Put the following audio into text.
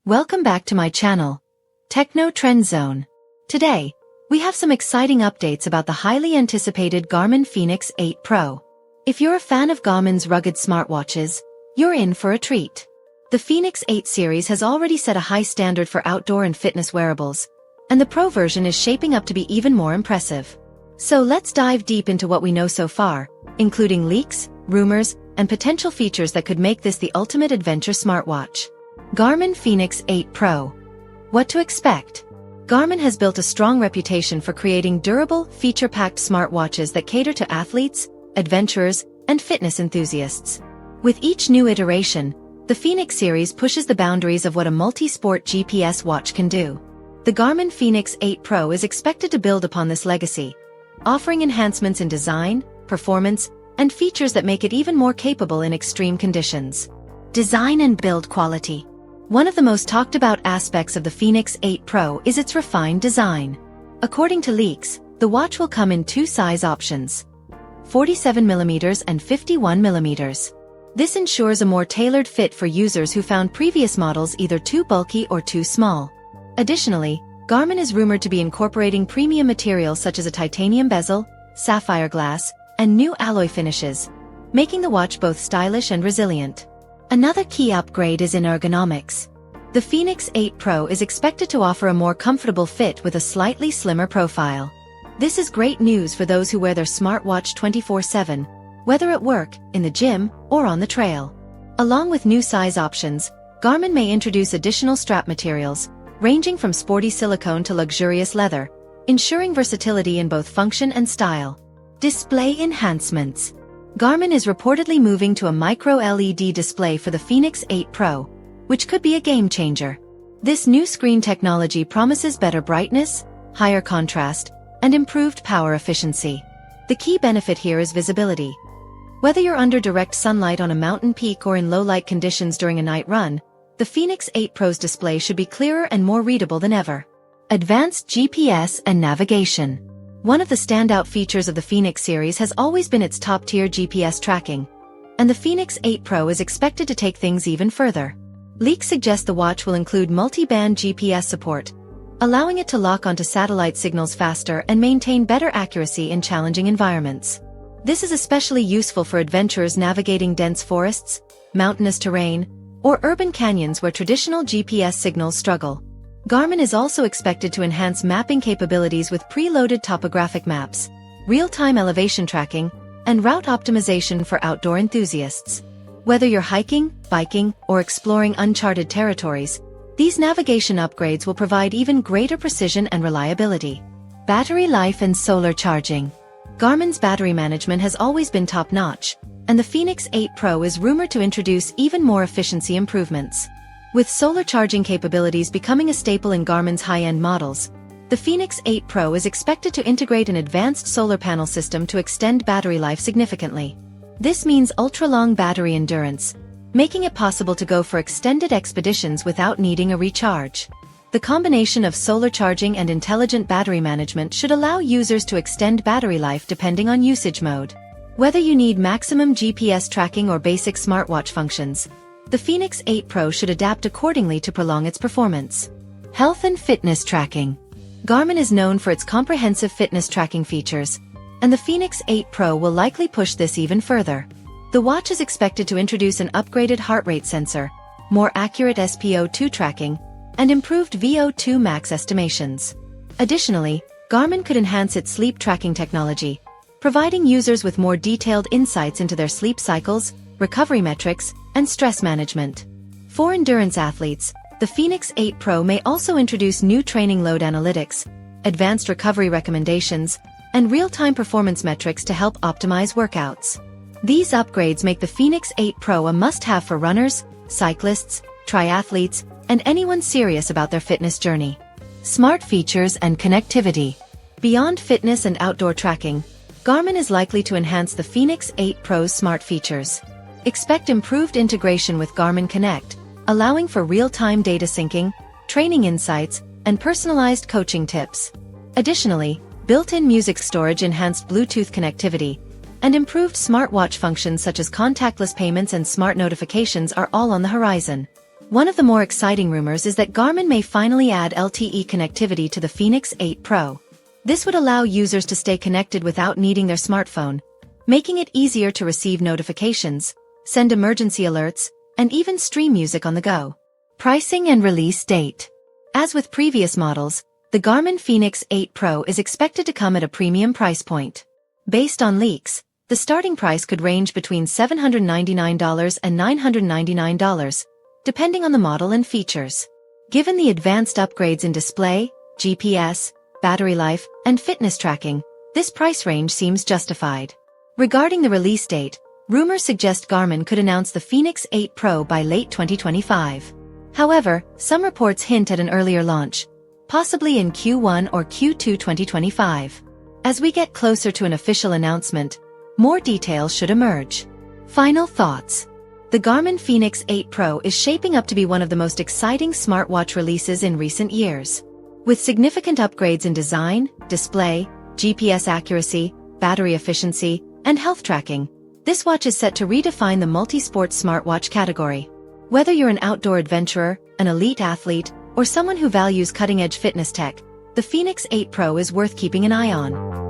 Welcome back to my channel, Techno Trend Zone. Today, we have some exciting updates about the highly anticipated Garmin Fenix 8 Pro. If you're a fan of Garmin's rugged smartwatches, you're in for a treat. The Fenix 8 series has already set a high standard for outdoor and fitness wearables, and the Pro version is shaping up to be even more impressive. So let's dive deep into what we know so far, including leaks, rumors, and potential features that could make this the ultimate adventure smartwatch. Garmin Fenix 8 Pro. What to expect? Garmin has built a strong reputation for creating durable, feature-packed smartwatches that cater to athletes, adventurers, and fitness enthusiasts. With each new iteration, the Fenix series pushes the boundaries of what a multi-sport GPS watch can do. The Garmin Fenix 8 Pro is expected to build upon this legacy, offering enhancements in design, performance, and features that make it even more capable in extreme conditions. Design and build quality. One of the most talked about aspects of the Fenix 8 Pro is its refined design. According to leaks, the watch will come in two size options: 47mm and 51mm. This ensures a more tailored fit for users who found previous models either too bulky or too small. Additionally, Garmin is rumored to be incorporating premium materials such as a titanium bezel, sapphire glass, and new alloy finishes, making the watch both stylish and resilient. Another key upgrade is in ergonomics. The Fenix 8 Pro is expected to offer a more comfortable fit with a slightly slimmer profile. This is great news for those who wear their smartwatch 24/7, whether at work, in the gym, or on the trail. Along with new size options, Garmin may introduce additional strap materials, ranging from sporty silicone to luxurious leather, ensuring versatility in both function and style. Display enhancements. Garmin is reportedly moving to a micro-LED display for the Fenix 8 Pro, which could be a game-changer. This new screen technology promises better brightness, higher contrast, and improved power efficiency. The key benefit here is visibility. Whether you're under direct sunlight on a mountain peak or in low-light conditions during a night run, the Fenix 8 Pro's display should be clearer and more readable than ever. Advanced GPS and navigation. One of the standout features of the Fenix series has always been its top-tier GPS tracking, and the Fenix 8 Pro is expected to take things even further. Leaks suggest the watch will include multi-band GPS support, allowing it to lock onto satellite signals faster and maintain better accuracy in challenging environments. This is especially useful for adventurers navigating dense forests, mountainous terrain, or urban canyons where traditional GPS signals struggle. Garmin is also expected to enhance mapping capabilities with preloaded topographic maps, real-time elevation tracking, and route optimization for outdoor enthusiasts. Whether you're hiking, biking, or exploring uncharted territories, these navigation upgrades will provide even greater precision and reliability. Battery life and solar charging. Garmin's battery management has always been top-notch, and the Fenix 8 Pro is rumored to introduce even more efficiency improvements. With solar charging capabilities becoming a staple in Garmin's high-end models, the Fenix 8 Pro is expected to integrate an advanced solar panel system to extend battery life significantly. This means ultra-long battery endurance, making it possible to go for extended expeditions without needing a recharge. The combination of solar charging and intelligent battery management should allow users to extend battery life depending on usage mode. Whether you need maximum GPS tracking or basic smartwatch functions, the Fenix 8 Pro should adapt accordingly to prolong its performance. Health and fitness tracking. Garmin is known for its comprehensive fitness tracking features, and the Fenix 8 Pro will likely push this even further. The watch is expected to introduce an upgraded heart rate sensor, more accurate SpO2 tracking, and improved VO2 max estimations. Additionally, Garmin could enhance its sleep tracking technology, providing users with more detailed insights into their sleep cycles, recovery metrics, and stress management. For endurance athletes, the Fenix 8 Pro may also introduce new training load analytics, advanced recovery recommendations, and real-time performance metrics to help optimize workouts. These upgrades make the Fenix 8 Pro a must-have for runners, cyclists, triathletes, and anyone serious about their fitness journey. Smart features and connectivity. Beyond fitness and outdoor tracking, Garmin is likely to enhance the Fenix 8 Pro's smart features. Expect improved integration with Garmin Connect, allowing for real-time data syncing, training insights, and personalized coaching tips. Additionally, built-in music storage, enhanced Bluetooth connectivity, and improved smartwatch functions such as contactless payments and smart notifications are all on the horizon. One of the more exciting rumors is that Garmin may finally add LTE connectivity to the Fenix 8 Pro. This would allow users to stay connected without needing their smartphone, making it easier to receive notifications, send emergency alerts, and even stream music on the go. Pricing and release date. As with previous models, the Garmin Fenix 8 Pro is expected to come at a premium price point. Based on leaks, the starting price could range between $799 and $999, depending on the model and features. Given the advanced upgrades in display, GPS, battery life, and fitness tracking, this price range seems justified. Regarding the release date, rumors suggest Garmin could announce the Fenix 8 Pro by late 2025. However, some reports hint at an earlier launch, possibly in Q1 or Q2 2025. As we get closer to an official announcement, more details should emerge. Final thoughts. The Garmin Fenix 8 Pro is shaping up to be one of the most exciting smartwatch releases in recent years. With significant upgrades in design, display, GPS accuracy, battery efficiency, and health tracking, this watch is set to redefine the multi-sport smartwatch category. Whether you're an outdoor adventurer, an elite athlete, or someone who values cutting-edge fitness tech, the Fenix 8 Pro is worth keeping an eye on.